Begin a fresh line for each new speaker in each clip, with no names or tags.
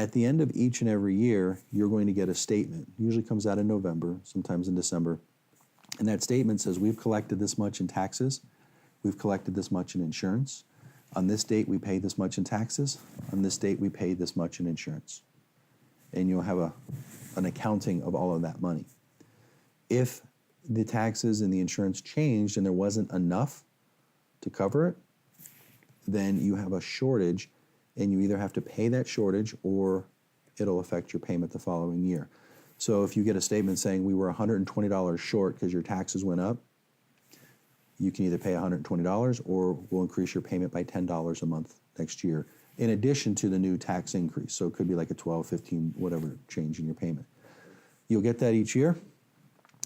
At the end of each and every year, you're going to get a statement. It usually comes out in November, sometimes in December. And that statement says, we've collected this much in taxes. We've collected this much in insurance. On this date, we paid this much in taxes. On this date, we paid this much in insurance. And you'll have an accounting of all of that money. If the taxes and the insurance changed and there wasn't enough to cover it, then you have a shortage, and you either have to pay that shortage or it'll affect your payment the following year. So if you get a statement saying we were $120 short because your taxes went up, you can either pay $120 or we'll increase your payment by $10 a month next year, in addition to the new tax increase. So it could be like a 12, 15, whatever change in your payment. You'll get that each year.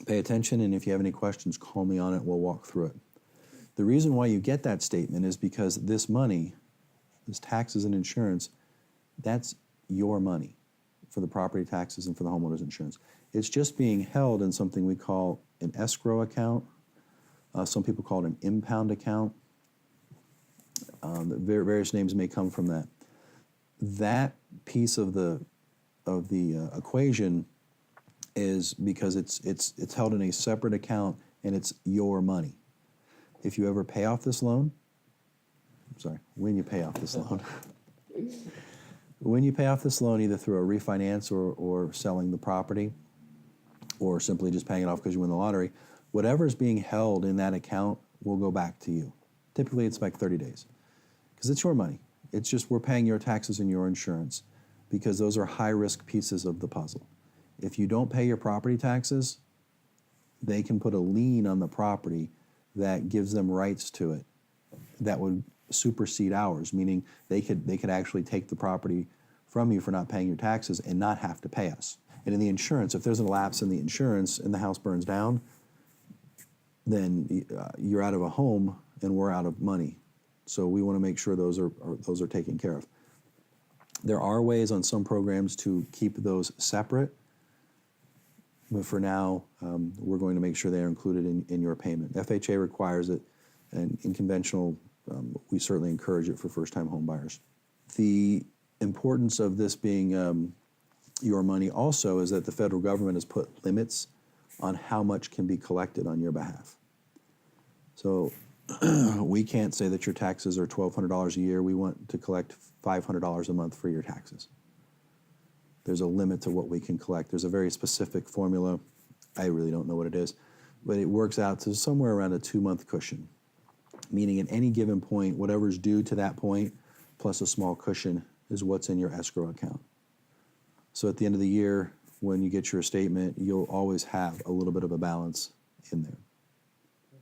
Pay attention, and if you have any questions, call me on it. We'll walk through it. The reason why you get that statement is because this money, this taxes and insurance, that's your money for the property taxes and for the homeowner's insurance. It's just being held in something we call an escrow account. Some people call it an impound account. Various names may come from that. That piece of the equation is because it's held in a separate account and it's your money. If you ever pay off this loan, when you pay off this loan, when you pay off this loan either through a refinance or selling the property or simply just paying it off because you win the lottery, whatever's being held in that account will go back to you. Typically it's like 30 days because it's your money. It's just we're paying your taxes and your insurance because those are high-risk pieces of the puzzle. If you don't pay your property taxes, they can put a lien on the property that gives them rights to it that would supersede ours, meaning they could actually take the property from you for not paying your taxes and not have to pay us. And in the insurance, if there's a lapse in the insurance and the house burns down, then you're out of a home and we're out of money. So we want to make sure those are taken care of. There are ways on some programs to keep those separate, but for now, we're going to make sure they're included in your payment. FHA requires it, and in conventional, we certainly encourage it for first-time home buyers. The importance of this being your money also is that the federal government has put limits on how much can be collected on your behalf. So we can't say that your taxes are $1,200 a year. We want to collect $500 a month for your taxes. There's a limit to what we can collect. There's a very specific formula. I really don't know what it is, but it works out to somewhere around a 2-month cushion, meaning at any given point, whatever's due to that point plus a small cushion is what's in your escrow account. So at the end of the year, when you get your statement, you'll always have a little bit of a balance in there.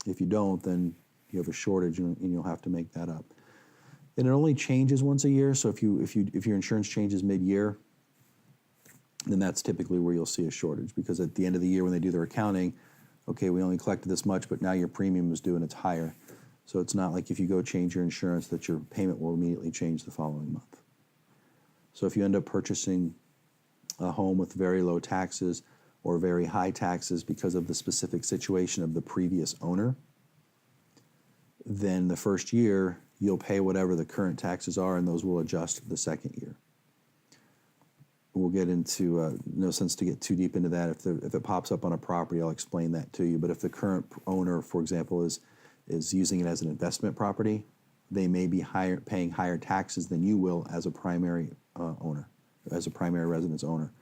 If you don't, then you have a shortage and you'll have to make that up. And it only changes once a year, so if your insurance changes mid-year, then that's typically where you'll see a shortage, because at the end of the year when they do their accounting, okay, we only collected this much, but now your premium is due and it's higher. So it's not like if you go change your insurance that your payment will immediately change the following month. So if you end up purchasing a home with very low taxes or very high taxes because of the specific situation of the previous owner, then the first year you'll pay whatever the current taxes are, and those will adjust the second year. We'll get into, no sense to get too deep into that. If it pops up on a property, I'll explain that to you. But if the current owner, for example, is using it as an investment property, they may be paying higher taxes than you will as a primary owner, as a primary residence owner.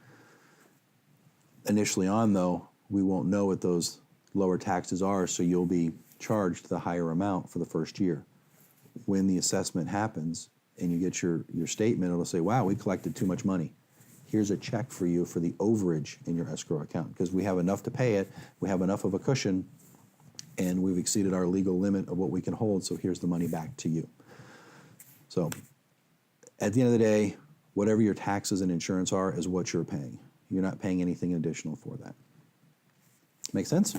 Initially on, though, we won't know what those lower taxes are, so you'll be charged the higher amount for the first year. When the assessment happens and you get your statement, it'll say, wow, we collected too much money. Here's a check for you for the overage in your escrow account, because we have enough to pay it, we have enough of a cushion, and we've exceeded our legal limit of what we can hold, so here's the money back to you. So at the end of the day, whatever your taxes and insurance are is what you're paying. You're not paying anything additional for that. Make sense?